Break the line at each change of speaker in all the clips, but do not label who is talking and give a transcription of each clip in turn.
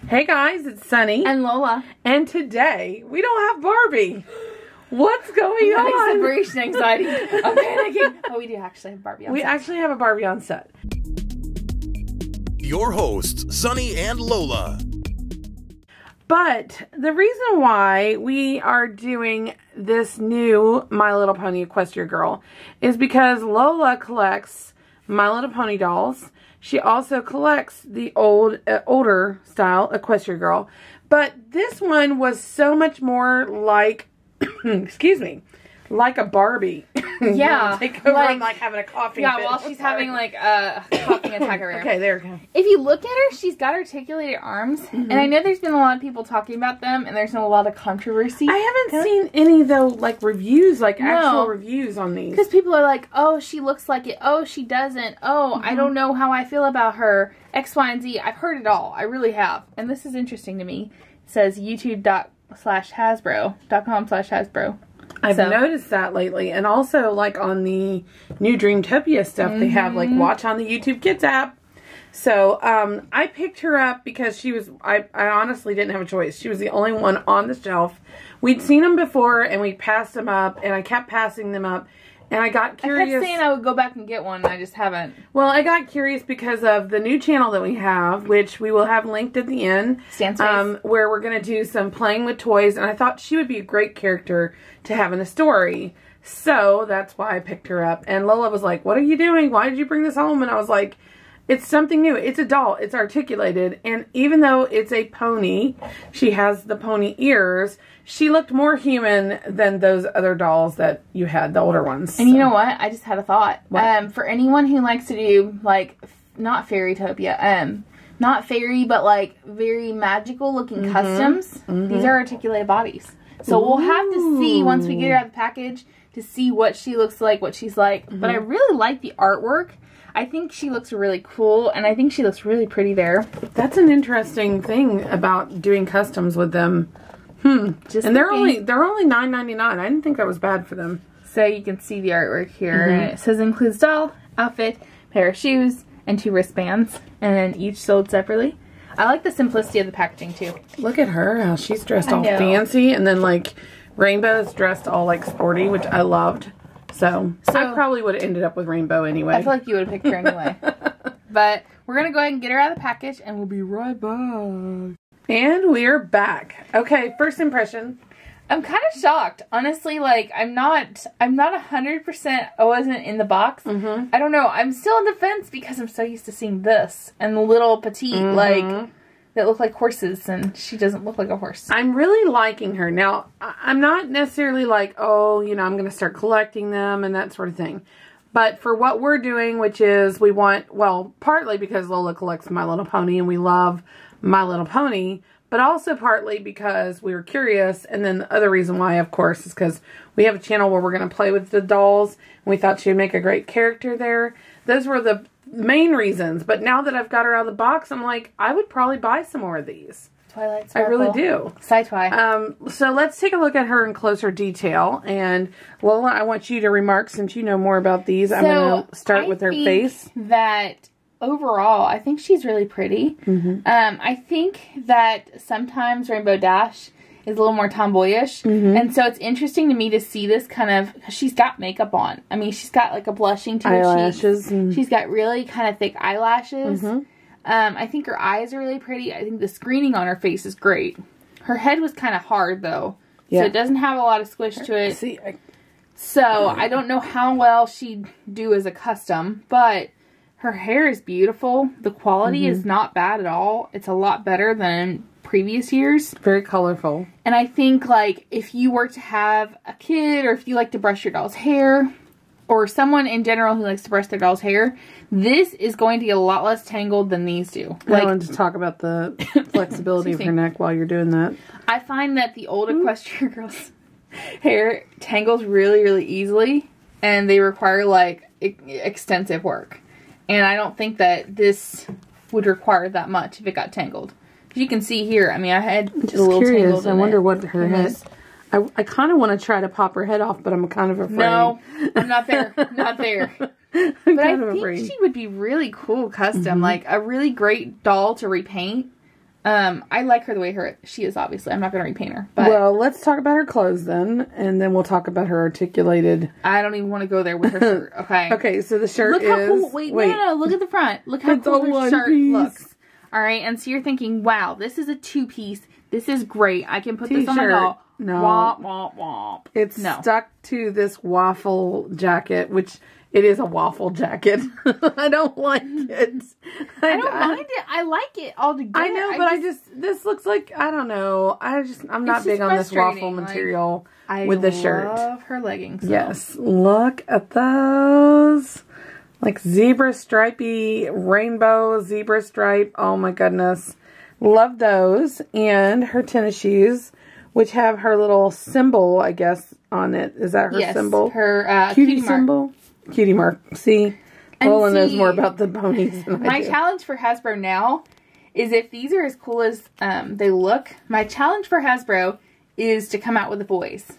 Hey guys, it's Sunny.
And Lola.
And today, we don't have Barbie. What's going on?
Separation anxiety. I'm panicking. Oh, we do actually have Barbie on set.
We actually have a Barbie on set.
Your hosts, Sunny and Lola.
But the reason why we are doing this new My Little Pony Equestria girl is because Lola collects My Little Pony dolls. She also collects the older style Equestria girl. But this one was so much more like, excuse me, like a Barbie.
Yeah.
Take over and like having a coughing fit.
while she's having like a coughing attack over here.
Okay, there we go.
If you look at her, she's got articulated arms. And I know there's been a lot of people talking about them, and there's been a lot of controversy.
I haven't seen any, though, like reviews, like actual reviews on these.
Because people are like, oh, she looks like it. Oh, she doesn't. Oh, I don't know how I feel about her. X, Y, and Z. I've heard it all. I really have. And this is interesting to me. It says youtube.com/Hasbro.
I've noticed that lately. And also, like, on the new Dreamtopia stuff, they have, like, watch on the YouTube Kids app. So, I picked her up because she was, I honestly didn't have a choice. She was the only one on the shelf. We'd seen them before, and we passed them up, and I kept passing them up. And I got curious.
I kept saying I would go back and get one, and I just haven't.
Well, I got curious because of the new channel that we have, which we will have linked at the end. Where we're going to do some playing with toys. And I thought she would be a great character to have in a story. So, that's why I picked her up. And Lola was like, what are you doing? Why did you bring this home? And I was like, it's something new. It's a doll. It's articulated. And even though it's a pony, she has the pony ears, she looked more human than those other dolls that you had, the older ones.
And you know what? I just had a thought. For anyone who likes to do, like, not Fairytopia, not fairy, but, like, very magical looking customs, these are articulated bodies. So we'll have to see, once we get her out of the package, to see what she looks like, what she's like. But I really like the artwork. I think she looks really cool, and I think she looks really pretty there.
That's an interesting thing about doing customs with them. And they're only $9.99. I didn't think that was bad for them.
So you can see the artwork here. And it says includes doll, outfit, pair of shoes, and 2 wristbands, and then each sold separately. I like the simplicity of the packaging too.
Look at her, how she's dressed all fancy, and then like Rainbow's dressed all like sporty, which I loved. So I probably would have ended up with Rainbow anyway.
I feel like you would have picked her anyway. But we're going to go ahead and get her out of the package, and we'll be right back.
And we're back. Okay, first impression.
I'm kind of shocked. Honestly, like, I'm not 100%, I wasn't in the box. I don't know. I'm still on the fence because I'm so used to seeing this. And the little petite, like, that look like horses, and she doesn't look like a horse. I'm
really liking her. Now, I'm not necessarily like, oh, you know, I'm going to start collecting them and that sort of thing. But for what we're doing, which is we want, well, partly because Lola collects My Little Pony and we love My Little Pony, but also partly because we were curious, and then the other reason why, of course, is because we have a channel where we're going to play with the dolls, and we thought she would make a great character there. Those were the main reasons, but now that I've got her out of the box, I'm like, I would probably buy some more of these.
Twilight Sparkle.
I really do.
Sci-Fi.
So let's take a look at her in closer detail, and Lola, I want you to remark since you know more about these. I'm going to start with her face.
That overall, I think she's really pretty. I think that sometimes Rainbow Dash is a little more tomboyish. And so it's interesting to me to see this kind of, because she's got makeup on. I mean, she's got like a blushing to her cheeks. She's got really kind of thick eyelashes. I think her eyes are really pretty. I think the screening on her face is great. Her head was kind of hard though. So it doesn't have a lot of squish to it. So I don't know how well she'd do as a custom, but her hair is beautiful. The quality is not bad at all. It's a lot better than previous years.
Very colorful.
And I think, like, if you were to have a kid, or if you like to brush your doll's hair, or someone in general who likes to brush their doll's hair, this is going to get a lot less tangled than these do.
Like, I wanted to talk about the flexibility of her neck while you're doing that.
I find that the old Equestria girls' hair tangles really, really easily, and they require, like, extensive work. And I don't think that this would require that much if it got tangled. As you can see here, I mean, I had
just a little tangled. I wonder what her head. I kind of want to try to pop her head off, but I'm kind of afraid.
No, I'm not there. Not there. But I think she would be really cool custom. Like a really great doll to repaint. I like her the way she is, obviously. I'm not going to repaint her. But
well, let's talk about her clothes then, and then we'll talk about her articulated.
I don't even want to go there with her shirt, okay?
Okay, so the shirt
look
is...
how cool. Wait, no, look at the front. Look how cool her shirt looks. All right, and so you're thinking, wow, this is a two-piece. This is great. I can put this on my doll.
No.
Womp, womp, womp.
It's stuck to this waffle jacket, which it is a waffle jacket. I don't like it.
I don't mind it. I like it altogether.
I know, but this looks like, I don't know. I'm not big on this waffle material with the shirt.
I love her leggings. So.
Yes, look at those. Like zebra stripey, rainbow zebra stripe. Oh my goodness. Love those. And her tennis shoes, which have her little symbol, I guess, on it. Is that her symbol?
Her
cutie symbol? Cutie mark. See? Lola knows more about the ponies than I do.
My challenge for Hasbro now is, if these are as cool as they look, my challenge for Hasbro is to come out with the boys.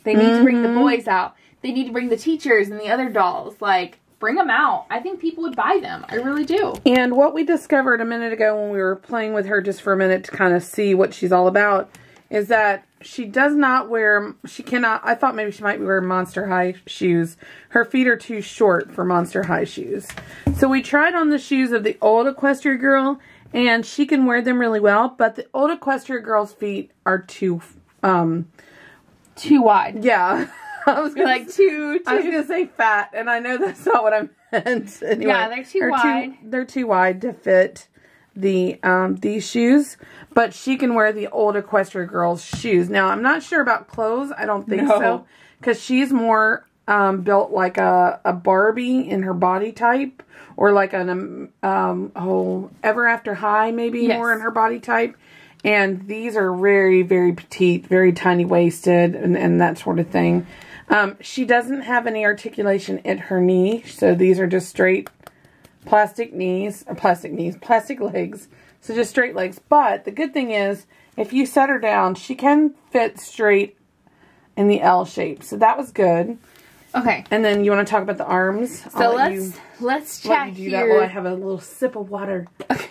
They need to bring the boys out. They need to bring the teachers and the other dolls. Like, bring them out. I think people would buy them. I really do.
And what we discovered a minute ago when we were playing with her just for a minute to kind of see what she's all about is that she does not wear, I thought maybe she might wear Monster High shoes. Her feet are too short for Monster High shoes. So we tried on the shoes of the old Equestria girl, and she can wear them really well, but the old Equestria girl's feet are too
wide.
Yeah. I was gonna
I
was gonna say fat, and I know that's not what I meant. Anyway,
yeah, they're too wide.
They're too wide to fit the these shoes, but she can wear the old Equestria girl's shoes. Now, I'm not sure about clothes. I don't think so, because she's more built like a Barbie in her body type, or like an Ever After High, maybe more in her body type. And these are very, very petite, very tiny waisted, and that sort of thing. She doesn't have any articulation at her knee, so these are just straight plastic legs. So just straight legs. But the good thing is, if you set her down, she can fit straight in the L shape. So that was good.
Okay.
And then you want to talk about the arms?
So let's chat
let you do
here.
that while I have a little sip of water.
Okay.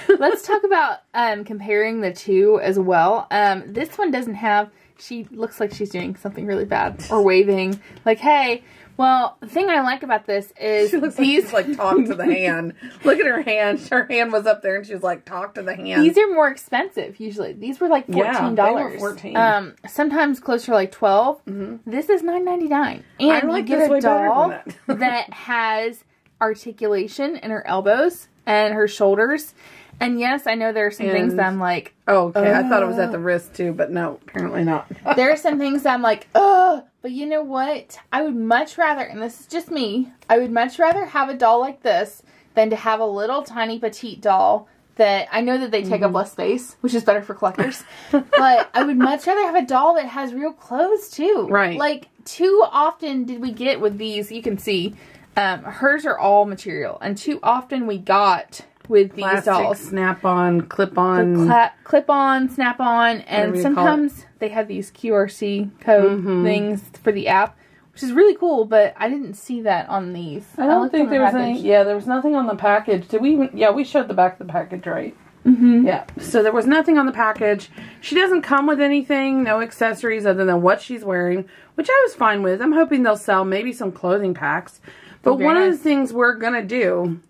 Let's talk about comparing the two as well. This one doesn't have, she looks like she's doing something really bad or waving. Like, hey, well, the thing I like about this is
she looks
these
like talk to the hand. Look at her hand. Her hand was up there and she was like, talk to the hand.
These are more expensive usually. These were like $14.
Yeah, they were $14.
Sometimes closer to like $12. This is $9.99. And
I like
you get a doll
that
has articulation in her elbows and her shoulders. And yes, I know there are some things that I'm like,
oh, okay. I thought it was at the wrist too, but no, apparently not.
There are some things that I'm like, ugh. But you know what? I would much rather, and this is just me, I would much rather have a doll like this than to have a little tiny petite doll that, I know that they take up less space, which is better for collectors. But I would much rather have a doll that has real clothes too.
Right.
Like, too often did we get with these, you can see, hers are all material. And too often we got with these
plastic,
dolls.
Snap-on, clip-on.
Clip-on, snap-on, and sometimes they have these QRC code things for the app, which is really cool, but I didn't see that on these.
I don't think there was any, there was nothing on the package. Did we even, we showed the back of the package, right? Yeah, so there was nothing on the package. She doesn't come with anything, no accessories other than what she's wearing, which I was fine with. I'm hoping they'll sell maybe some clothing packs. But one of the things we're going to do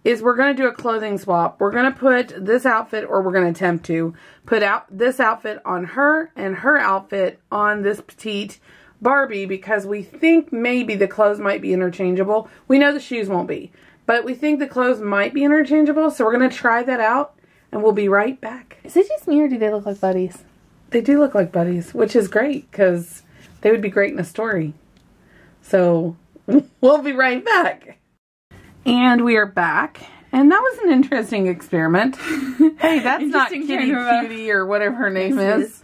is we're going to do a clothing swap. We're going to put this outfit, or we're going to attempt to put out this outfit on her and her outfit on this petite Barbie, because we think maybe the clothes might be interchangeable. We know the shoes won't be, but we think the clothes might be interchangeable, so we're going to try that out, and we'll be right back.
Is it just me, or do they look like buddies?
They do look like buddies, which is great, because they would be great in a story. So we'll be right back. And we are back. And that was an interesting experiment. Hey, that's not Kitty Cutie or whatever her name is.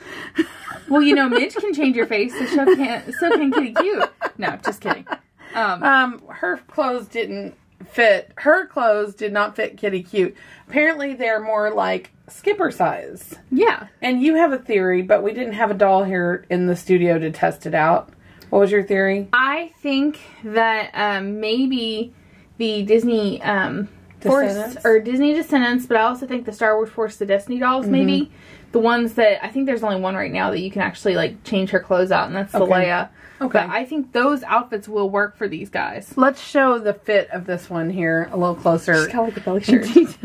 Well, you know, Midge can change your face, so can Kitty Cute. No, just kidding.
Her clothes didn't fit. Her clothes did not fit Kitty Cute. Apparently, they're more like Skipper size.
Yeah.
And you have a theory, but we didn't have a doll here in the studio to test it out. What was your theory?
I think that maybe the Disney Disney Descendants, but I also think the Star Wars Force the Destiny dolls, maybe. The ones that, I think there's only one right now that you can actually, like, change her clothes out, and that's the Leia. Okay. But I think those outfits will work for these guys.
Let's show the fit of this one here a little closer.
She's got like a belly shirt. She's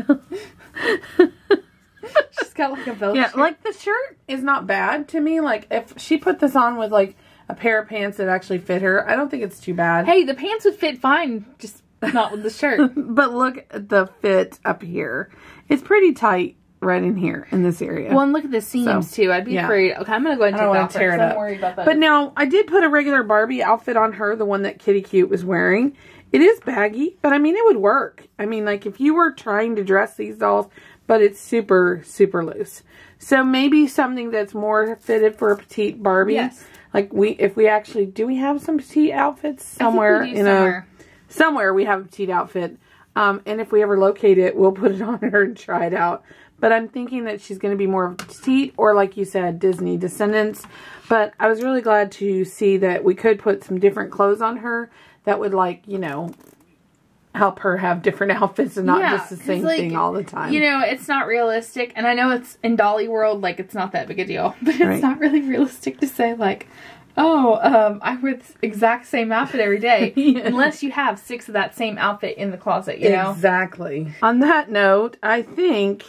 got like a belly shirt.
Yeah, like the shirt is not bad to me. Like, if she put this on with, like, a pair of pants that actually fit her, I don't think it's too bad.
Hey, the pants would fit fine, just not with the shirt.
But look at the fit up here. It's pretty tight right in here, in this area.
Well, and look at the seams, too. I'd be afraid. Okay, I'm going to go ahead and take that off.
Tear it up.
I'm worried about that.
But now, I did put a regular Barbie outfit on her, the one that Kitty Cute was wearing. It is baggy, but I mean, it would work. I mean, like, if you were trying to dress these dolls, but it's super, super loose. So maybe something that's more fitted for a petite Barbie.
Yes.
Like, if we actually, do we have some petite outfits somewhere? Somewhere we have a petite outfit. And if we ever locate it, we'll put it on her and try it out. But I'm thinking that she's going to be more of a petite, or like you said, Disney Descendants. But I was really glad to see that we could put some different clothes on her that would, like, you know, help her have different outfits and not just the same thing all the time.
You know, it's not realistic. And I know it's in Dolly World, like, it's not that big a deal. But it's not really realistic to say, like, oh, I wear the exact same outfit every day. Unless you have 6 of that same outfit in the closet, you know?
Exactly. On that note, I think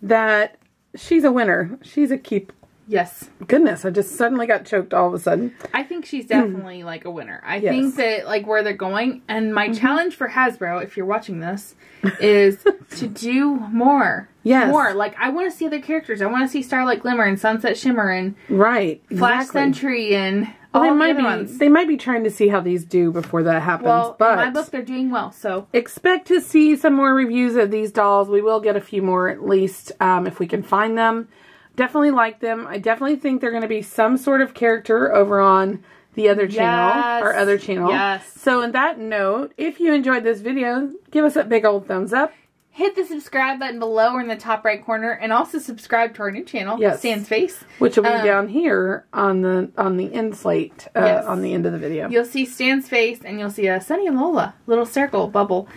that she's a winner. She's a keep.
Yes.
Goodness, I just suddenly got choked all of a sudden.
I think she's definitely like a winner. I think that, like, where they're going, and my challenge for Hasbro, if you're watching this, is to do more.
Yes.
More. Like, I want to see other characters. I want to see Starlight Glimmer and Sunset Shimmer and Flash Sentry and all the other ones.
They might be trying to see how these do before that happens.
Well,
but
in my book, they're doing well, so.
Expect to see some more reviews of these dolls. We will get a few more at least, if we can find them. Definitely like them. I definitely think they're going to be some sort of character over on the other channel, our other channel.
Yes.
So on that note, if you enjoyed this video, give us a big old thumbs up.
Hit the subscribe button below or in the top right corner, and also subscribe to our new channel, Stan's Face,
which will be down here on the end slate, on the end of the video.
You'll see Stan's Face, and you'll see a Sunny and Lola little circle bubble.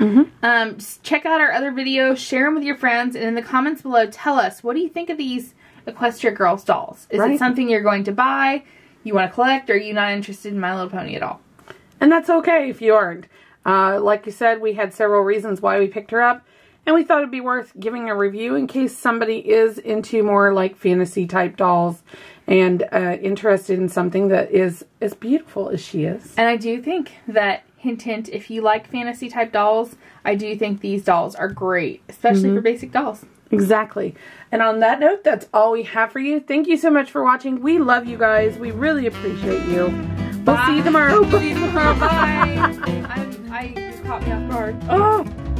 Just check out our other videos, share them with your friends, and in the comments below, tell us, what do you think of these Equestria Girls dolls? Is it something you're going to buy, you want to collect, or are you not interested in My Little Pony at all?
And that's okay if you aren't. Like you said, we had several reasons why we picked her up. And we thought it'd be worth giving a review in case somebody is into more like fantasy type dolls and interested in something that is as beautiful as she is.
And I do think that, hint hint, if you like fantasy type dolls, I do think these dolls are great, especially for basic dolls.
Exactly. And on that note, that's all we have for you. Thank you so much for watching. We love you guys. We really appreciate you. We'll see you tomorrow.
See you tomorrow. Bye. You caught me off guard.
Oh.